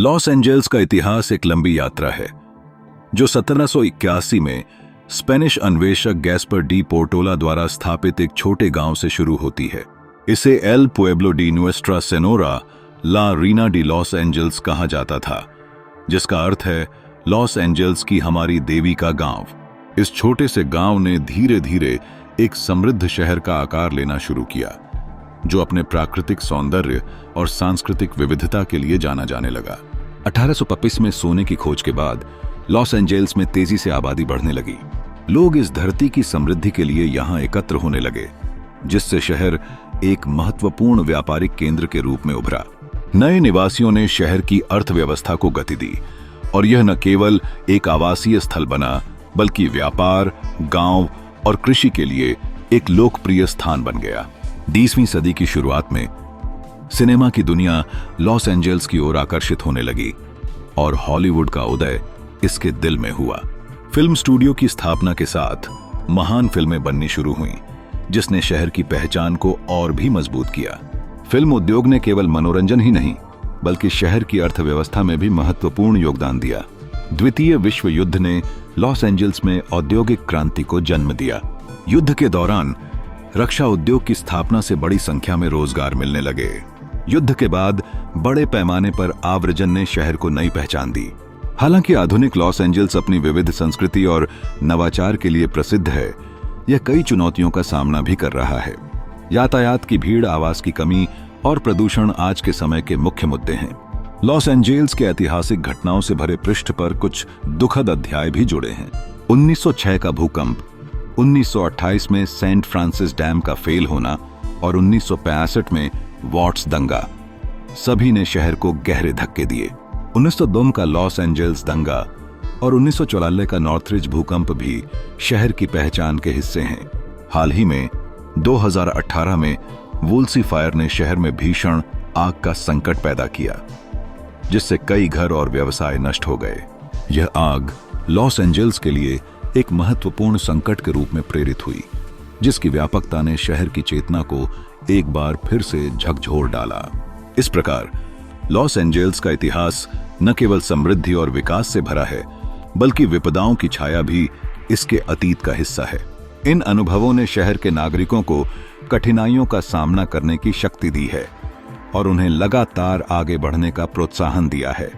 Los Angeles का इतिहास एक लंबी यात्रा है जो 1781 में स्पेनिश अन्वेषक गैस्पर डी पोर्टोला द्वारा स्थापित एक छोटे गांव से शुरू होती है। इसे एल पुएब्लो डी नुएस्ट्रा सेनोरा ला रीना डी लॉस एंजल्स कहा जाता था, जिसका अर्थ है लॉस एंजल्स की हमारी देवी का गांव। इस छोटे से गांव ने धीरे धीरे एक समृद्ध शहर का आकार लेना शुरू किया, जो अपने प्राकृतिक सौंदर्य और सांस्कृतिक विविधता के लिए जाना जाने लगा। 1825 में सोने की खोज के बाद लॉस एंजल्स में तेजी से आबादी बढ़ने लगी। लोग इस धरती की समृद्धि के लिए यहां एकत्र होने लगे, जिससे शहर एक महत्वपूर्ण व्यापारिक केंद्र के रूप में उभरा। नए निवासियों ने शहर की अर्थव्यवस्था को गति दी और यह न केवल एक आवासीय स्थल बना, बल्कि व्यापार, गांव और कृषि के लिए एक लोकप्रिय स्थान बन गया। 20वीं सदी की शुरुआत में सिनेमा की दुनिया लॉस एंजल्स की ओर आकर्षित होने लगी और हॉलीवुड का उदय इसके दिल में हुआ। फिल्म स्टूडियो की स्थापना के साथ महान फिल्में बननी शुरू हुईं, जिसने शहर की पहचान को और भी मजबूत किया। फिल्म उद्योग ने केवल मनोरंजन ही नहीं, बल्कि शहर की अर्थव्यवस्था में भी महत्वपूर्ण योगदान दिया। द्वितीय विश्व युद्ध ने लॉस एंजल्स में औद्योगिक क्रांति को जन्म दिया। युद्ध के दौरान रक्षा उद्योग की स्थापना से बड़ी संख्या में रोजगार मिलने लगे। युद्ध के बाद बड़े पैमाने पर आव्रजन ने शहर को नई पहचान दी। हालांकि आधुनिक लॉस एंजल्स अपनी विविध संस्कृति और नवाचार के लिए प्रसिद्ध है, यह कई चुनौतियों का सामना भी कर रहा है। यातायात की भीड़, आवास की कमी और प्रदूषण आज के समय के मुख्य मुद्दे हैं। लॉस एंजल्स के ऐतिहासिक घटनाओं से भरे पृष्ठ पर कुछ दुखद अध्याय भी जुड़े हैं। 1906 का भूकंप, 1928 में सेंट फ्रांसिस डैम का फेल होना और 1965 में वॉट्स दंगा, सभी ने शहर को गहरे धक्के दिए। 1902 का लॉस एंजल्स दंगा और 1944 का नॉर्थरिज भूकंप भी शहर की पहचान के हिस्से हैं। हाल ही में 2018 में वुल्सी फायर ने शहर में भीषण आग का संकट पैदा किया, जिससे कई घर और व्यवसाय नष्ट हो गए। यह आग लॉस एंजल्स के लिए एक महत्वपूर्ण संकट के रूप में प्रेरित हुई, जिसकी व्यापकता ने शहर की चेतना को एक बार फिर से झकझोर डाला। इस प्रकार लॉस एंजल्स का इतिहास न केवल समृद्धि और विकास से भरा है, बल्कि विपदाओं की छाया भी इसके अतीत का हिस्सा है। इन अनुभवों ने शहर के नागरिकों को कठिनाइयों का सामना करने की शक्ति दी है और उन्हें लगातार आगे बढ़ने का प्रोत्साहन दिया है।